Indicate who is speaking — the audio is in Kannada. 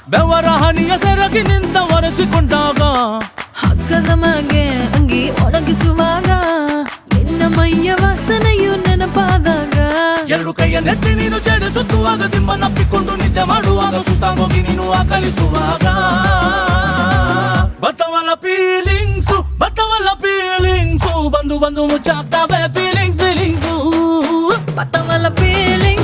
Speaker 1: ಬೆವರ ಹನಿಯ ಸೆರಗಿ ನಿಂತ ಒರೆಸಿಕೊಂಡಾಗ
Speaker 2: ಹಗ್ಗದ ಮಗೆ ಅಂಗಿ ಒಣಗಿಸುವಾಗ ನಿನ್ನ ಮೈಯ ವಾಸನೆಯು ನೆನಪಾದಾಗ
Speaker 1: ಎರಡು ಕೈಯ ನೆತ್ತಿ ನೀನು ಚಡಿಸುತ್ತುವಾಗ ದಿಮ್ಮನಪ್ಪಿಕೊಂಡು ನಿದ್ದೆ ಮಾಡುವಾಗ ಸುಸ್ತಾಗೋಗಿ ನೀನು ಆಕಲಿಸುವಾಗ ಬತ್ತವಲ್ಲ ಫೀಲಿಂಗ್ಸು ಬಂದು ಬಂದು ಮುಚ್ಚಾಗ್ತಾವೆ ಫೀಲಿಂಗ್ಸು
Speaker 2: ಬತ್ತವಲ್ಲ ಫೀಲಿಂಗ್ಸ್